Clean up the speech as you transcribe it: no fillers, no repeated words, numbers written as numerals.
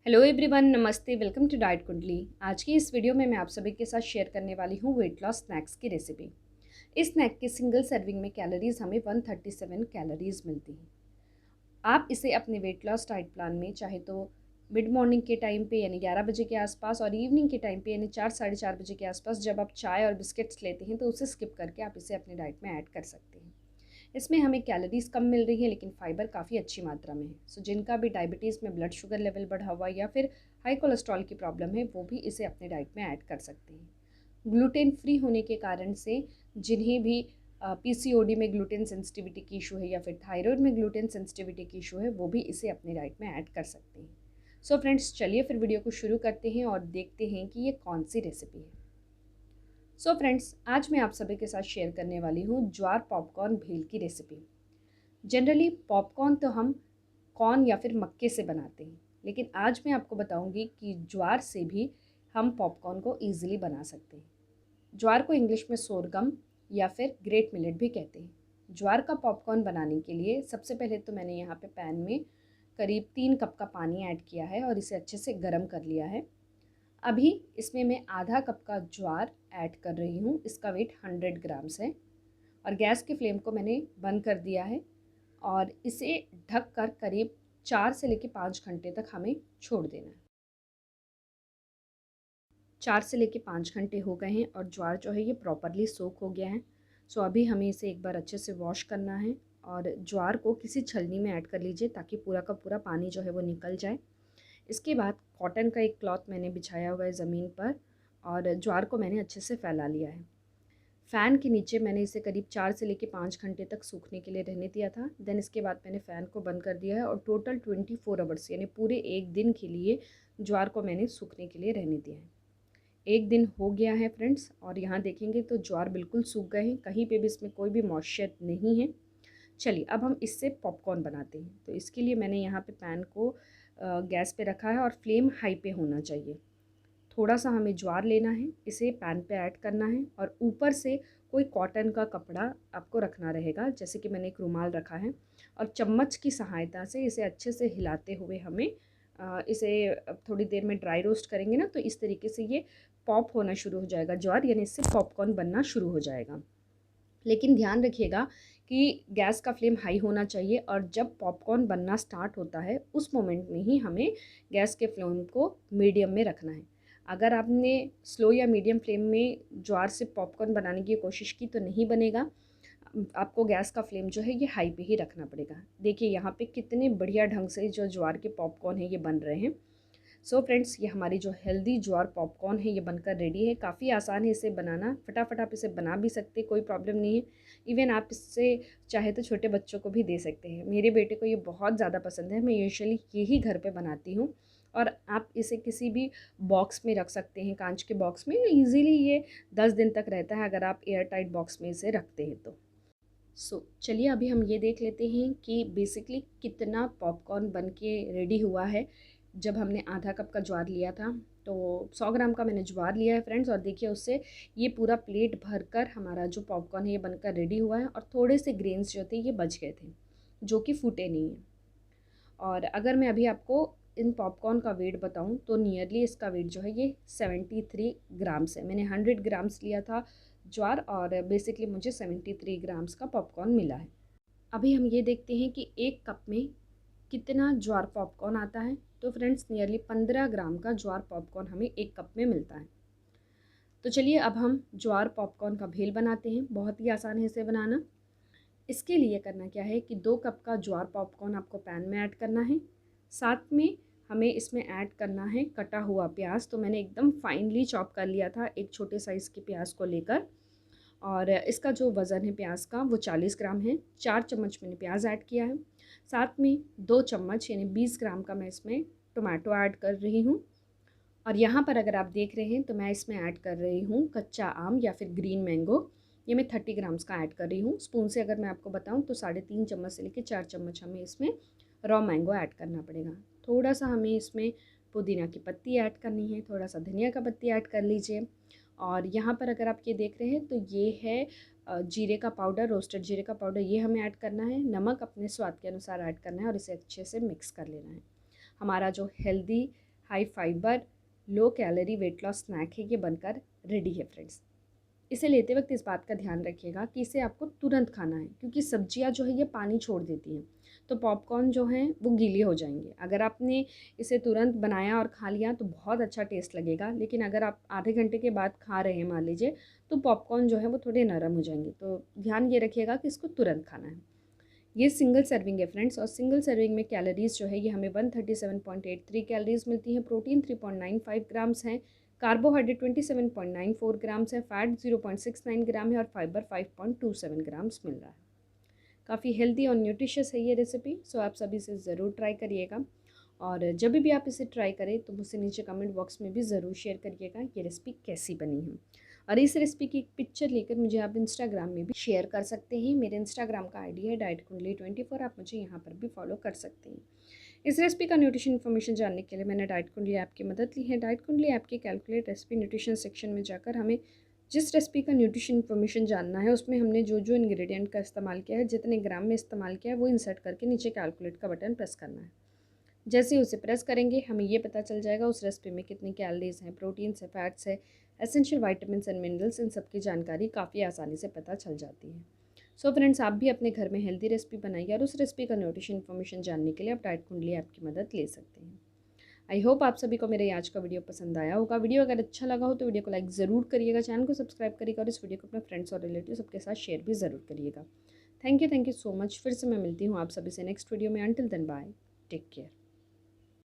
Hello everyone, नमस्ते। Welcome to diet कुंडली। आज की इस वीडियो में मैं आप सभी के साथ शेयर करने वाली हूँ वेट लॉस स्नैक्स की रेसिपी। इस स्नैक की सिंगल सर्विंग में कैलोरीज हमें 137 कैलोरीज मिलती हैं। आप इसे अपने वेट लॉस डाइट प्लान में चाहे तो मिड मॉर्निंग के टाइम पे यानी 11 बजे के आसपास और इवनिंग के टाइम पे यानी 4 साढ़े 4 बजे के आसपास जब आप चाय और बिस्किट्स लेते हैं तो उसे स्किप करके आप इसे अपने डाइट में ऐड कर सकते हैं। इसमें हमें कैलोरीज कम मिल रही है लेकिन फाइबर काफ़ी अच्छी मात्रा में है। सो जिनका भी डायबिटीज़ में ब्लड शुगर लेवल बढ़ा हुआ या फिर हाई कोलेस्ट्रॉल की प्रॉब्लम है वो भी इसे अपने डाइट में ऐड कर सकते हैं। ग्लूटेन फ्री होने के कारण से जिन्हें भी पीसीओडी में ग्लूटेन सेंसिटिविटी की इशू है या फिर थायराइड में ग्लूटेन सेंसिटिविटी की इशू है वो भी इसे अपने डाइट में ऐड कर सकते हैं। सो फ्रेंड्स, चलिए फिर वीडियो को शुरू करते हैं और देखते हैं कि ये कौन सी रेसिपी है। सो फ्रेंड्स, आज मैं आप सभी के साथ शेयर करने वाली हूँ ज्वार पॉपकॉर्न भेल की रेसिपी। जनरली पॉपकॉर्न तो हम कॉर्न या फिर मक्के से बनाते हैं, लेकिन आज मैं आपको बताऊंगी कि ज्वार से भी हम पॉपकॉर्न को ईजिली बना सकते हैं। ज्वार को इंग्लिश में सोरगम या फिर ग्रेट मिलेट भी कहते हैं। ज्वार का पॉपकॉर्न बनाने के लिए सबसे पहले तो मैंने यहाँ पे पैन में करीब 3 कप का पानी ऐड किया है और इसे अच्छे से गर्म कर लिया है। अभी इसमें मैं आधा कप का ज्वार ऐड कर रही हूँ। इसका वेट 100 ग्राम्स है और गैस की फ्लेम को मैंने बंद कर दिया है और इसे ढक कर करीब 4 से लेकर 5 घंटे तक हमें छोड़ देना है। 4 से लेकर 5 घंटे हो गए हैं और ज्वार जो है ये प्रॉपरली सोक हो गया है। सो अभी हमें इसे एक बार अच्छे से वॉश करना है और ज्वार को किसी छलनी में ऐड कर लीजिए ताकि पूरा का पूरा पानी जो है वो निकल जाए। इसके बाद कॉटन का एक क्लॉथ मैंने बिछाया हुआ है ज़मीन पर और ज्वार को मैंने अच्छे से फैला लिया है। फ़ैन के नीचे मैंने इसे करीब 4 से लेकर 5 घंटे तक सूखने के लिए रहने दिया था। देन इसके बाद मैंने फ़ैन को बंद कर दिया है और टोटल 24 आवर्स यानी पूरे एक दिन के लिए ज्वार को मैंने सूखने के लिए रहने दिया है। एक दिन हो गया है फ्रेंड्स और यहाँ देखेंगे तो ज्वार बिल्कुल सूख गए हैं, कहीं पे भी इसमें कोई भी मॉइस्चर नहीं है। चलिए अब हम इससे पॉपकॉर्न बनाते हैं। तो इसके लिए मैंने यहाँ पे पैन को गैस पे रखा है और फ्लेम हाई पे होना चाहिए। थोड़ा सा हमें ज्वार लेना है, इसे पैन पे ऐड करना है और ऊपर से कोई कॉटन का कपड़ा आपको रखना रहेगा, जैसे कि मैंने एक रुमाल रखा है और चम्मच की सहायता से इसे अच्छे से हिलाते हुए हमें इसे थोड़ी देर में ड्राई रोस्ट करेंगे ना तो इस तरीके से ये पॉप होना शुरू हो जाएगा ज्वार, यानी इससे पॉपकॉर्न बनना शुरू हो जाएगा। लेकिन ध्यान रखिएगा कि गैस का फ्लेम हाई होना चाहिए और जब पॉपकॉर्न बनना स्टार्ट होता है उस मोमेंट में ही हमें गैस के फ्लेम को मीडियम में रखना है। अगर आपने स्लो या मीडियम फ्लेम में ज्वार से पॉपकॉर्न बनाने की कोशिश की तो नहीं बनेगा। आपको गैस का फ्लेम जो है ये हाई पे ही रखना पड़ेगा। देखिए यहाँ पे कितने बढ़िया ढंग से जो ज्वार के पॉपकॉर्न है ये बन रहे हैं। सो फ्रेंड्स, ये हमारी जो हेल्दी ज्वार पॉपकॉर्न है ये बनकर रेडी है। काफ़ी आसान है इसे बनाना, फटाफट आप इसे बना भी सकते, कोई प्रॉब्लम नहीं है। इवन आप इससे चाहे तो छोटे बच्चों को भी दे सकते हैं। मेरे बेटे को ये बहुत ज़्यादा पसंद है, मैं यूजुअली यही घर पे बनाती हूँ। और आप इसे किसी भी बॉक्स में रख सकते हैं, कांच के बॉक्स में ईज़िली ये 10 दिन तक रहता है अगर आप एयर टाइट बॉक्स में इसे रखते हैं तो। चलिए अभी हम ये देख लेते हैं कि बेसिकली कितना पॉपकॉर्न बन के रेडी हुआ है। जब हमने आधा कप का ज्वार लिया था तो 100 ग्राम का मैंने ज्वार लिया है फ्रेंड्स, और देखिए उससे ये पूरा प्लेट भरकर हमारा जो पॉपकॉर्न है ये बनकर रेडी हुआ है और थोड़े से ग्रेन्स जो थे ये बच गए थे जो कि फूटे नहीं हैं। और अगर मैं अभी आपको इन पॉपकॉर्न का वेट बताऊं तो नियरली इसका वेट जो है ये 73 ग्राम्स है। मैंने 100 ग्राम्स लिया था ज्वार और बेसिकली मुझे 73 ग्राम्स का पॉपकॉर्न मिला है। अभी हम ये देखते हैं कि एक कप में कितना ज्वार पॉपकॉर्न आता है। तो फ्रेंड्स, नियरली 15 ग्राम का ज्वार पॉपकॉर्न हमें एक कप में मिलता है। तो चलिए अब हम ज्वार पॉपकॉर्न का भेल बनाते हैं। बहुत ही आसान है इसे बनाना। इसके लिए करना क्या है कि 2 कप का ज्वार पॉपकॉर्न आपको पैन में ऐड करना है। साथ में हमें इसमें ऐड करना है कटा हुआ प्याज। तो मैंने एकदम फाइनली चॉप कर लिया था एक छोटे साइज़ के प्याज को लेकर, और इसका जो वज़न है प्याज का वो 40 ग्राम है। 4 चम्मच मैंने प्याज ऐड किया है। साथ में 2 चम्मच यानी 20 ग्राम का मैं इसमें टोमेटो ऐड कर रही हूँ। और यहाँ पर अगर आप देख रहे हैं तो मैं इसमें ऐड कर रही हूँ कच्चा आम या फिर ग्रीन मैंगो। ये मैं 30 ग्राम्स का ऐड कर रही हूँ। स्पून से अगर मैं आपको बताऊँ तो 3.5 चम्मच से लेकर 4 चम्मच हमें इसमें रॉ मैंगो ऐड करना पड़ेगा। थोड़ा सा हमें इसमें पुदीना की पत्ती ऐड करनी है, थोड़ा सा धनिया का पत्ती ऐड कर लीजिए। और यहाँ पर अगर आप ये देख रहे हैं तो ये है जीरे का पाउडर, रोस्टेड जीरे का पाउडर, ये हमें ऐड करना है। नमक अपने स्वाद के अनुसार ऐड करना है और इसे अच्छे से मिक्स कर लेना है। हमारा जो healthy high fibre low calorie weight loss snack है, ये बनकर रेडी है फ्रेंड्स। इसे लेते वक्त इस बात का ध्यान रखिएगा कि इसे आपको तुरंत खाना है, क्योंकि सब्जियां जो है ये पानी छोड़ देती हैं, तो पॉपकॉर्न जो हैं वो गीले हो जाएंगे। अगर आपने इसे तुरंत बनाया और खा लिया तो बहुत अच्छा टेस्ट लगेगा, लेकिन अगर आप आधे घंटे के बाद खा रहे हैं मान लीजिए, तो पॉपकॉर्न जो है वो थोड़े नरम हो जाएंगे। तो ध्यान ये रखिएगा कि इसको तुरंत खाना है। ये सिंगल सर्विंग है फ्रेंड्स, और सिंगल सर्विंग में कैलोरीज जो है ये हमें 137.83 कैलोरीज मिलती हैं। प्रोटीन 3.95 ग्राम्स हैं, कार्बोहाइड्रेट 27.94 ग्राम्स है, फैट 0.69 ग्राम है और फाइबर 5.27 ग्राम्स मिल रहा है। काफ़ी हेल्दी और न्यूट्रिशियस है ये रेसिपी, सो आप सभी से ज़रूर ट्राई करिएगा। और जब भी आप इसे ट्राई करें तो मुझसे नीचे कमेंट बॉक्स में भी ज़रूर शेयर करिएगा ये रेसिपी कैसी बनी है। और इस रेसिपी की एक पिक्चर लेकर मुझे आप इंस्टाग्राम में भी शेयर कर सकते हैं। मेरे इंस्टाग्राम का आईडी है डाइट कुंडली 24, आप मुझे यहाँ पर भी फॉलो कर सकते हैं। इस रेसिपी का न्यूट्रिशन इन्फॉर्मेशन जानने के लिए मैंने डाइट कुंडली ऐप की मदद ली है। डाइट कुंडली ऐप के कैलकुलेट रेसिपी न्यूट्रिशन सेक्शन में जाकर हमें जिस रेसिपी का न्यूट्रिशन इन्फॉर्मेशन जानना है उसमें हमने जो जो इंग्रेडिएंट का इस्तेमाल किया है, जितने ग्राम में इस्तेमाल किया है, वो इंसर्ट करके नीचे कैलकुलेट का बटन प्रेस करना है। जैसे ही उसे प्रेस करेंगे हमें ये पता चल जाएगा उस रेसिपी में कितनी कैलोरीज हैं, प्रोटीन्स है, फैट्स है, एसेंशियल वाइटामिन एंड मिनरल्स, इन सब की जानकारी काफ़ी आसानी से पता चल जाती है। सो फ्रेंड्स, आप भी अपने घर में हेल्दी रेसिपी बनाइए और उस रेसिपी का न्यूट्रिशन इन्फॉर्मेशन जानने के लिए आप डाइट कुंडली ऐप की मदद ले सकते हैं। आई होप आप सभी को मेरे आज का वीडियो पसंद आया होगा। वीडियो अगर अच्छा लगा हो तो वीडियो को लाइक ज़रूर करिएगा, चैनल को सब्सक्राइब करिएगा और इस वीडियो को अपने फ्रेंड्स और रिलेटिव सबके साथ शेयर भी ज़रूर करिएगा। Thank you so much. फिर से मैं मिलती हूँ आप सभी से नेक्स्ट वीडियो में। Until then bye, take care.